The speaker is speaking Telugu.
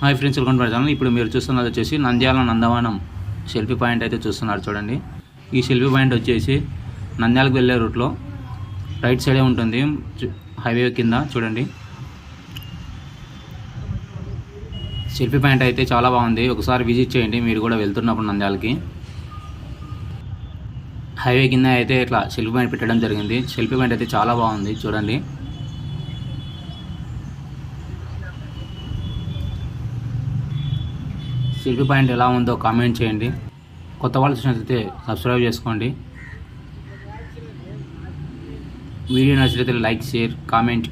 Hi friends, welcome to my channel. ఇప్పుడు మీరు చూస్తున్నది వచ్చేసి నంద్యాల నందవనం సెల్ఫీ పాయింట్ అయితే చూస్తున్నారు చూడండి. ఈ సెల్ఫీ పాయింట్ వచ్చేసి నంద్యాలకు వెళ్ళే రూట్లో రైట్ సైడే ఉంటుంది, హైవే కింద చూడండి. సెల్ఫీ పాయింట్ అయితే చాలా బాగుంది, ఒకసారి విజిట్ చేయండి మీరు కూడా వెళ్తున్నప్పుడు నంద్యాలకి. హైవే కింద అయితే ఇట్లా సెల్ఫీ పాయింట్ పెట్టడం జరిగింది. సెల్ఫీ పాయింట్ అయితే చాలా బాగుంది చూడండి. సెల్ఫీ పాయింట్ ఎలా ఉందో కామెంట్ చేయండి. కొత్త వాళ్ళు చూసినట్లయితే సబ్స్క్రైబ్ చేసుకోండి. వీడియో నచ్చినట్లయితే లైక్, షేర్, కామెంట్